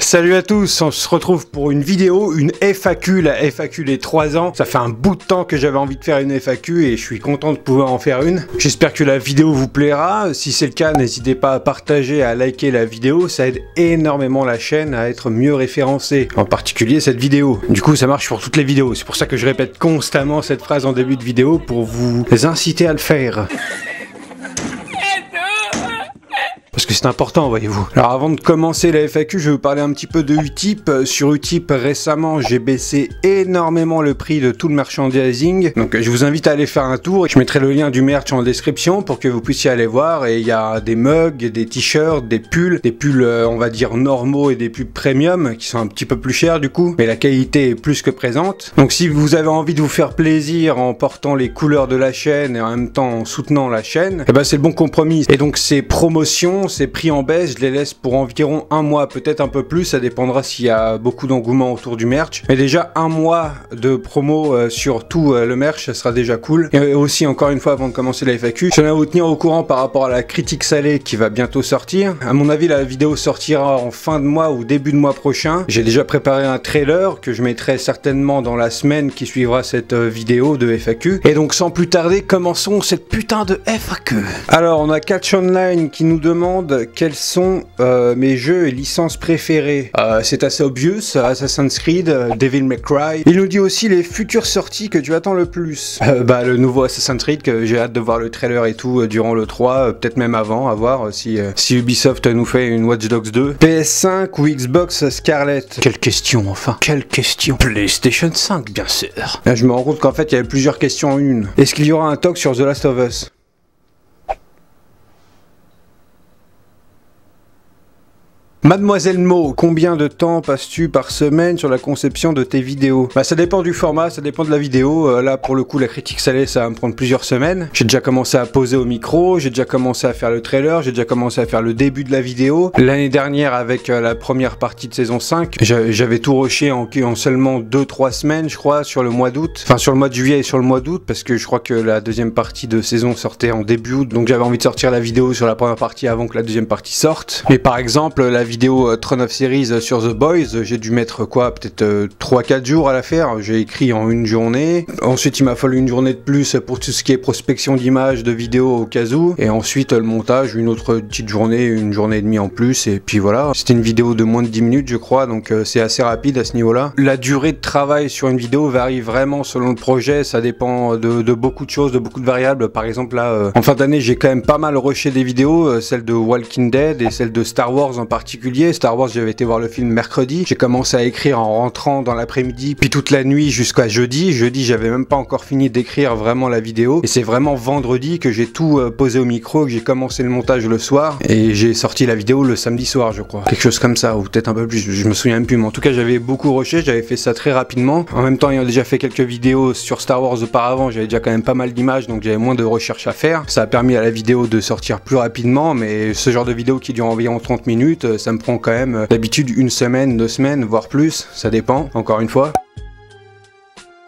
Salut à tous, on se retrouve pour une vidéo, une FAQ, la FAQ des 3 ans. Ça fait un bout de temps que j'avais envie de faire une FAQ et je suis content de pouvoir en faire une. J'espère que la vidéo vous plaira. Si c'est le cas, n'hésitez pas à partager, à liker la vidéo. Ça aide énormément la chaîne à être mieux référencée, en particulier cette vidéo. Du coup, ça marche pour toutes les vidéos. C'est pour ça que je répète constamment cette phrase en début de vidéo pour vous inciter à le faire. Parce que c'est important, voyez-vous. Alors avant de commencer la FAQ, je vais vous parler un petit peu de Utip. Sur Utip, récemment, j'ai baissé énormément le prix de tout le merchandising. Donc je vous invite à aller faire un tour. Je mettrai le lien du merch en description pour que vous puissiez aller voir. Et il y a des mugs, des t-shirts, des pulls on va dire normaux et des pulls premium qui sont un petit peu plus chers du coup. Mais la qualité est plus que présente. Donc si vous avez envie de vous faire plaisir en portant les couleurs de la chaîne et en même temps en soutenant la chaîne, eh ben c'est le bon compromis. Et donc ces promotions, ces prix en baisse, je les laisse pour environ un mois, peut-être un peu plus, ça dépendra s'il y a beaucoup d'engouement autour du merch. Mais déjà un mois de promo sur tout le merch, ça sera déjà cool. Et aussi, encore une fois, avant de commencer la FAQ, je tiens à vous tenir au courant par rapport à la critique salée qui va bientôt sortir. À mon avis, la vidéo sortira en fin de mois ou début de mois prochain. J'ai déjà préparé un trailer que je mettrai certainement dans la semaine qui suivra cette vidéo de FAQ. Et donc sans plus tarder, commençons cette putain de FAQ. Alors, on a Catch Online qui nous demande quels sont mes jeux et licences préférées. C'est assez obvious, Assassin's Creed, Devil May Cry. Il nous dit aussi les futures sorties que tu attends le plus. Le nouveau Assassin's Creed, que j'ai hâte de voir le trailer et tout durant le 3, peut-être même avant, à voir si Ubisoft nous fait une Watch Dogs 2. PS5 ou Xbox Scarlett? Quelle question enfin, quelle question. PlayStation 5 bien sûr. Là, je me rends compte qu'en fait il y avait plusieurs questions en une. Est-ce qu'il y aura un talk sur The Last of Us? Mademoiselle Mo, combien de temps passes-tu par semaine sur la conception de tes vidéos? Ça dépend du format, ça dépend de la vidéo. Là, pour le coup, la critique salée, ça va me prendre plusieurs semaines. J'ai déjà commencé à poser au micro, j'ai déjà commencé à faire le trailer, j'ai déjà commencé à faire le début de la vidéo. L'année dernière, avec la première partie de saison 5, j'avais tout rushé en seulement 2-3 semaines, je crois, sur le mois d'août. Enfin, sur le mois de juillet et sur le mois d'août, parce que je crois que la deuxième partie de saison sortait en début août. Donc j'avais envie de sortir la vidéo sur la première partie avant que la deuxième partie sorte. Mais par exemple, la vidéo Throne of Series sur The Boys, j'ai dû mettre quoi, peut-être 3-4 jours à la faire. J'ai écrit en une journée. Ensuite il m'a fallu une journée de plus pour tout ce qui est prospection d'images, de vidéos au cas où. Et ensuite le montage, une autre petite journée, une journée et demie en plus. Et puis voilà, c'était une vidéo de moins de 10 minutes je crois, donc c'est assez rapide à ce niveau là. La durée de travail sur une vidéo varie vraiment selon le projet, ça dépend de beaucoup de choses, de beaucoup de variables. Par exemple là, en fin d'année j'ai quand même pas mal rushé des vidéos, celle de Walking Dead et celle de Star Wars en particulier. Star Wars, j'avais été voir le film mercredi, j'ai commencé à écrire en rentrant dans l'après-midi, puis toute la nuit jusqu'à jeudi. Jeudi, j'avais même pas encore fini d'écrire vraiment la vidéo, et c'est vraiment vendredi que j'ai tout posé au micro, que j'ai commencé le montage le soir, et j'ai sorti la vidéo le samedi soir, je crois. Quelque chose comme ça, ou peut-être un peu plus, je me souviens même plus, mais en tout cas, j'avais beaucoup rushé, j'avais fait ça très rapidement. En même temps, ayant déjà fait quelques vidéos sur Star Wars auparavant, j'avais déjà quand même pas mal d'images, donc j'avais moins de recherche à faire. Ça a permis à la vidéo de sortir plus rapidement, mais ce genre de vidéo qui dure environ 30 minutes, ça me prend quand même d'habitude une semaine, 2 semaines, voire plus, ça dépend, encore une fois.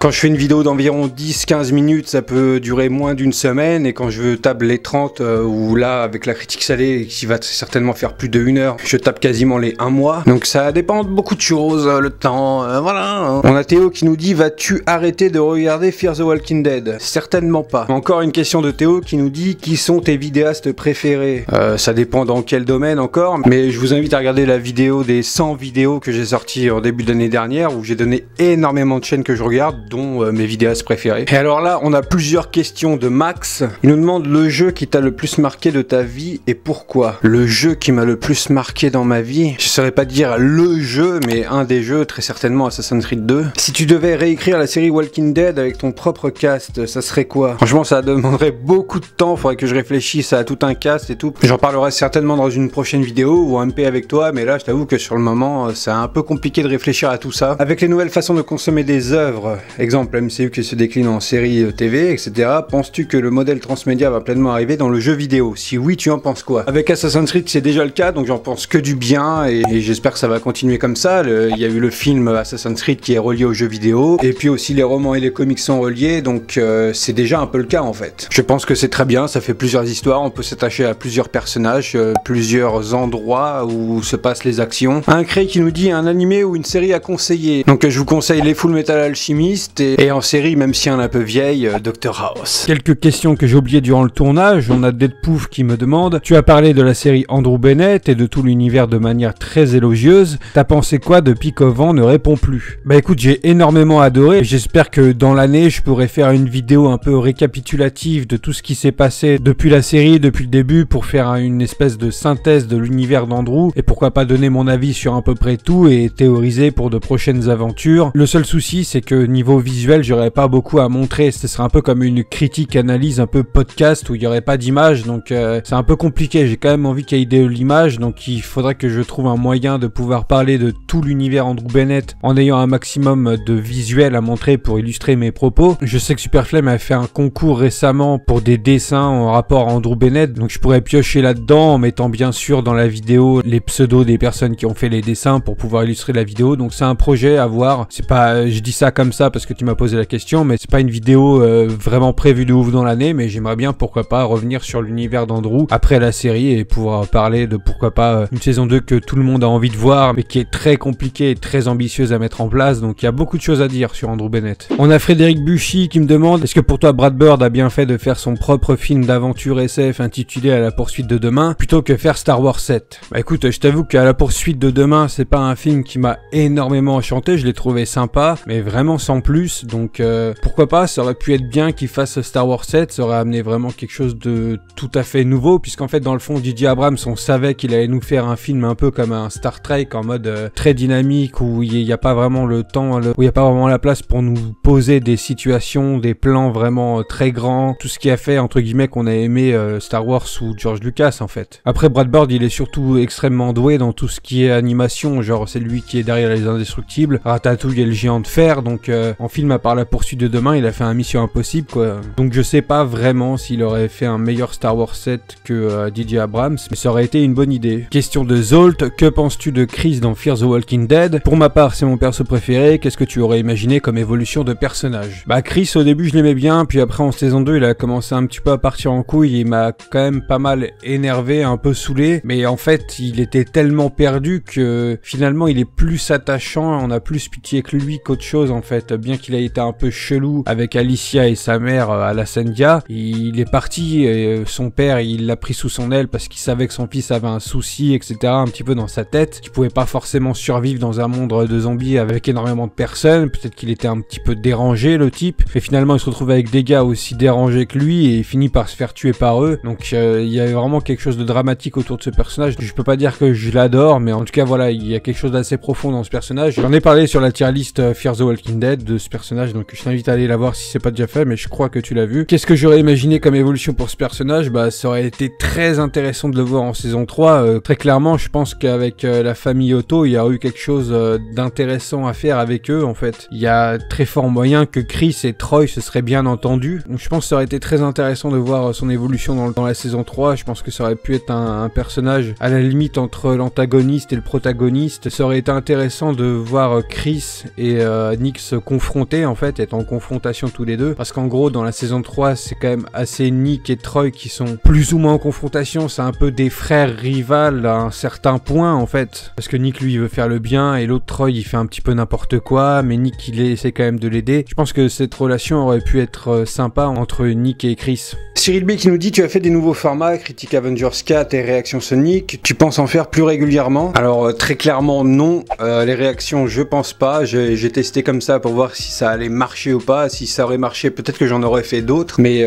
Quand je fais une vidéo d'environ 10-15 minutes, ça peut durer moins d'une semaine, et quand je tape les 30, ou là, avec la critique salée, qui va certainement faire plus de 1 heure, je tape quasiment les 1 mois. Donc ça dépend de beaucoup de choses, le temps, voilà. On a Théo qui nous dit, vas-tu arrêter de regarder Fear the Walking Dead? Certainement pas. Encore une question de Théo qui nous dit, qui sont tes vidéastes préférés? Ça dépend dans quel domaine encore, mais je vous invite à regarder la vidéo des 100 vidéos que j'ai sorties en début d'année dernière, où j'ai donné énormément de chaînes que je regarde, dont mes vidéastes préférés. Et alors là, on a plusieurs questions de Max. Il nous demande le jeu qui t'a le plus marqué de ta vie et pourquoi. Le jeu qui m'a le plus marqué dans ma vie, je saurais pas dire le jeu, mais un des jeux, très certainement Assassin's Creed 2. Si tu devais réécrire la série Walking Dead avec ton propre cast, ça serait quoi? Franchement, ça demanderait beaucoup de temps, faudrait que je réfléchisse à tout un cast et tout. J'en parlerai certainement dans une prochaine vidéo ou un MP avec toi, mais là, je t'avoue que sur le moment, c'est un peu compliqué de réfléchir à tout ça. Avec les nouvelles façons de consommer des œuvres, exemple la MCU qui se décline en série TV, etc. Penses-tu que le modèle transmédia va pleinement arriver dans le jeu vidéo? Si oui, tu en penses quoi? Avec Assassin's Creed, c'est déjà le cas, donc j'en pense que du bien, et j'espère que ça va continuer comme ça. Il y a eu le film Assassin's Creed qui est relié aux jeux vidéo, et puis aussi les romans et les comics sont reliés, donc c'est déjà un peu le cas en fait. Je pense que c'est très bien, ça fait plusieurs histoires, on peut s'attacher à plusieurs personnages, plusieurs endroits où se passent les actions. Un Cray qui nous dit un animé ou une série à conseiller. Donc je vous conseille les Full Metal Alchemist, et en série, même si elle est un peu vieille, Dr House. Quelques questions que j'ai oubliées durant le tournage. On a Deadpouf qui me demande: tu as parlé de la série Andrew Bennett et de tout l'univers de manière très élogieuse. T'as pensé quoi depuis qu'Ovan ne répond plus? Bah écoute, j'ai énormément adoré. J'espère que dans l'année, je pourrai faire une vidéo un peu récapitulative de tout ce qui s'est passé depuis la série, depuis le début, pour faire une espèce de synthèse de l'univers d'Andrew, et pourquoi pas donner mon avis sur à peu près tout et théoriser pour de prochaines aventures. Le seul souci, c'est que niveau visuel, j'aurais pas beaucoup à montrer. Ce serait un peu comme une critique, analyse, un peu podcast où il y aurait pas d'image, donc c'est un peu compliqué. J'ai quand même envie qu'il y ait de l'image, donc il faudrait que je trouve un moyen de pouvoir parler de tout l'univers Andrew Bennett en ayant un maximum de visuel à montrer pour illustrer mes propos. Je sais que Superflame a fait un concours récemment pour des dessins en rapport à Andrew Bennett, donc je pourrais piocher là-dedans en mettant bien sûr dans la vidéo les pseudos des personnes qui ont fait les dessins pour pouvoir illustrer la vidéo. Donc c'est un projet à voir. C'est pas, je dis ça comme ça parce que tu m'as posé la question, mais c'est pas une vidéo vraiment prévue de ouf dans l'année, mais j'aimerais bien, pourquoi pas, revenir sur l'univers d'Andrew après la série et pouvoir parler de pourquoi pas une saison 2 que tout le monde a envie de voir, mais qui est très compliquée et très ambitieuse à mettre en place. Donc il y a beaucoup de choses à dire sur Andrew Bennett. On a Frédéric Buchy qui me demande: est-ce que pour toi Brad Bird a bien fait de faire son propre film d'aventure SF intitulé À la poursuite de demain plutôt que faire Star Wars 7? Bah écoute, je t'avoue qu'À la poursuite de demain, c'est pas un film qui m'a énormément enchanté. Je l'ai trouvé sympa, mais vraiment sans plus. Donc pourquoi pas, ça aurait pu être bien qu'il fasse Star Wars 7, ça aurait amené vraiment quelque chose de tout à fait nouveau, puisqu'en fait dans le fond J.J. Abrams, on savait qu'il allait nous faire un film un peu comme un Star Trek, en mode très dynamique, où il n'y a pas vraiment le temps, où il n'y a pas vraiment la place pour nous poser des situations, des plans vraiment très grands, tout ce qui a fait entre guillemets qu'on a aimé Star Wars ou George Lucas en fait. Après Brad Bird, il est surtout extrêmement doué dans tout ce qui est animation, genre c'est lui qui est derrière Les Indestructibles, Ratatouille et Le Géant de Fer, donc en film à part La poursuite de demain, il a fait un Mission Impossible quoi. Donc je sais pas vraiment s'il aurait fait un meilleur Star Wars 7 que J.J. Abrams, mais ça aurait été une bonne idée. Question de Zolt: que penses-tu de Chris dans Fear the Walking Dead? Pour ma part, c'est mon perso préféré. Qu'est-ce que tu aurais imaginé comme évolution de personnage? Bah Chris, au début je l'aimais bien, puis après en saison 2 il a commencé un petit peu à partir en couille, il m'a quand même pas mal énervé, un peu saoulé, mais en fait il était tellement perdu que finalement il est plus attachant, on a plus pitié que lui qu'autre chose en fait. Bien qu'il ait été un peu chelou avec Alicia et sa mère à la Sandia, il est parti, et son père il l'a pris sous son aile parce qu'il savait que son fils avait un souci, etc., un petit peu dans sa tête, qu'il pouvait pas forcément survivre dans un monde de zombies avec énormément de personnes. Peut-être qu'il était un petit peu dérangé le type, et finalement il se retrouve avec des gars aussi dérangés que lui et il finit par se faire tuer par eux. Donc il y a vraiment quelque chose de dramatique autour de ce personnage. Je peux pas dire que je l'adore, mais en tout cas voilà, il y a quelque chose d'assez profond dans ce personnage. J'en ai parlé sur la tier list Fear the Walking Dead de ce personnage, donc je t'invite à aller la voir si c'est pas déjà fait, mais je crois que tu l'as vu. Qu'est-ce que j'aurais imaginé comme évolution pour ce personnage? Bah ça aurait été très intéressant de le voir en saison 3. Très clairement, je pense qu'avec la famille Otto, il y aurait eu quelque chose d'intéressant à faire avec eux en fait. Il y a très fort moyen que Chris et Troy se seraient bien entendus. Donc je pense que ça aurait été très intéressant de voir son évolution dans la saison 3. Je pense que ça aurait pu être un personnage à la limite entre l'antagoniste et le protagoniste. Ça aurait été intéressant de voir Chris et Nick se confronter en fait, être en confrontation tous les deux. Parce qu'en gros dans la saison 3 c'est quand même assez Nick et Troy qui sont plus ou moins en confrontation. C'est un peu des frères rivales à un certain point en fait. Parce que Nick lui il veut faire le bien et l'autre Troy il fait un petit peu n'importe quoi, mais Nick il essaie quand même de l'aider. Je pense que cette relation aurait pu être sympa entre Nick et Chris. Cyril B qui nous dit: tu as fait des nouveaux formats, critique Avengers 4 et réaction Sonic, tu penses en faire plus régulièrement? Alors très clairement non, les réactions je pense pas, j'ai testé comme ça pour voir si ça allait marcher ou pas. Si ça aurait marché peut-être que j'en aurais fait d'autres, mais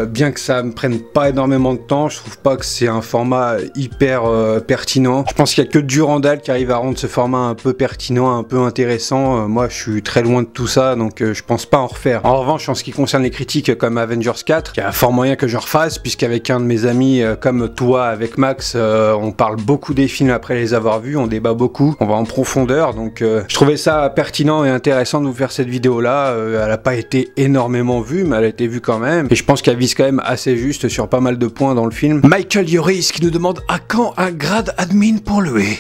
bien que ça me prenne pas énormément de temps, je trouve pas que c'est un format hyper pertinent. Je pense qu'il y a que Durandal qui arrive à rendre ce format un peu pertinent, un peu intéressant. Moi je suis très loin de tout ça, donc je pense pas en refaire. En revanche en ce qui concerne les critiques comme Avengers 4, il y a fort moyen que je refasse, puisqu'avec un de mes amis comme toi, avec Max, on parle beaucoup des films après les avoir vus, on débat beaucoup, on va en profondeur, donc je trouvais ça pertinent et intéressant de vous faire cette vidéo. vidéo là, elle a pas été énormément vue, mais elle a été vue quand même, et je pense qu'elle vise quand même assez juste sur pas mal de points dans le film. Michael Yoris qui nous demande à quand un grade admin pour lui.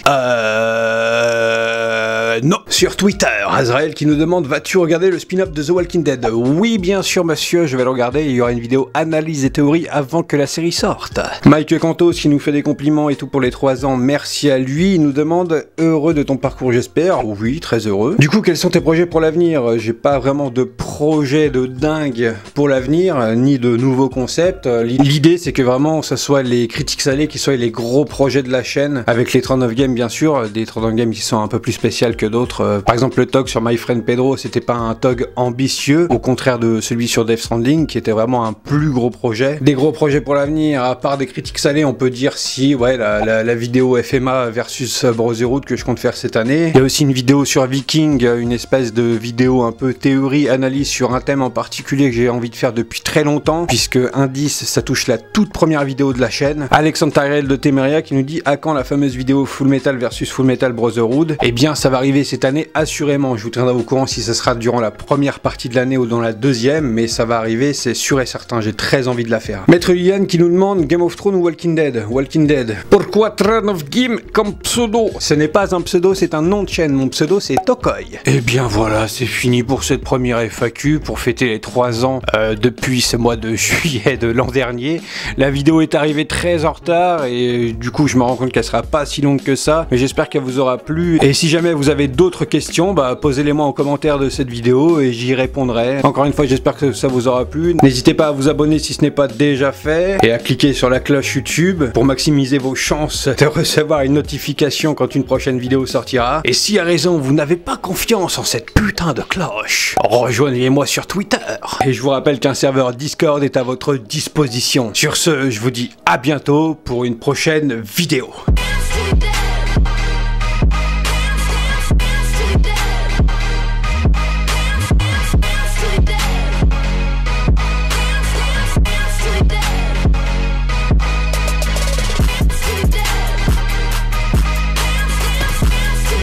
Non. Sur Twitter, Azrael qui nous demande vas-tu regarder le spin-off de The Walking Dead? Oui, bien sûr monsieur, je vais le regarder, il y aura une vidéo analyse et théorie avant que la série sorte. Mike Cantos qui nous fait des compliments et tout pour les 3 ans, merci à lui, il nous demande heureux de ton parcours j'espère? Oui, très heureux. Du coup, quels sont tes projets pour l'avenir? J'ai pas vraiment de projet de dingue pour l'avenir, ni de nouveaux concepts. L'idée c'est que vraiment ça soit les critiques salées qui soient les gros projets de la chaîne, avec les 39 games bien sûr, des 39 games qui sont un peu plus spéciales que d'autres. Par exemple le TOG sur My Friend Pedro, c'était pas un TOG ambitieux, au contraire de celui sur Death Stranding qui était vraiment un plus gros projet. Des gros projets pour l'avenir, à part des critiques salées, on peut dire si, ouais, la vidéo FMA versus Brotherhood que je compte faire cette année. Il y a aussi une vidéo sur Viking, une espèce de vidéo un peu théorie, analyse sur un thème en particulier que j'ai envie de faire depuis très longtemps, puisque Indice, ça touche la toute première vidéo de la chaîne. Alexandre Tyrell de Temeria qui nous dit à quand la fameuse vidéo Full Metal versus Full Metal Brotherhood? Eh bien, ça va arriver cette année, assurément. Je vous tiendrai au courant si ça sera durant la première partie de l'année ou dans la deuxième, mais ça va arriver, c'est sûr et certain. J'ai très envie de la faire. Maître Liliane qui nous demande Game of Thrones ou Walking Dead? Walking Dead. Pourquoi Throne of Game comme pseudo? Ce n'est pas un pseudo, c'est un nom de chaîne. Mon pseudo, c'est Tokoi. Eh bien voilà, c'est fini pour cette première FAQ, pour fêter les 3 ans depuis ce mois de juillet de l'an dernier. La vidéo est arrivée très en retard et du coup je me rends compte qu'elle sera pas si longue que ça, mais j'espère qu'elle vous aura plu. Et si jamais vous avez d'autres questions, bah posez-les moi en commentaire de cette vidéo et j'y répondrai. Encore une fois, j'espère que ça vous aura plu. N'hésitez pas à vous abonner si ce n'est pas déjà fait et à cliquer sur la cloche YouTube pour maximiser vos chances de recevoir une notification quand une prochaine vidéo sortira. Et si à raison vous n'avez pas confiance en cette putain de cloche, rejoignez-moi sur Twitter. Et je vous rappelle qu'un serveur Discord est à votre disposition. Sur ce, je vous dis à bientôt pour une prochaine vidéo.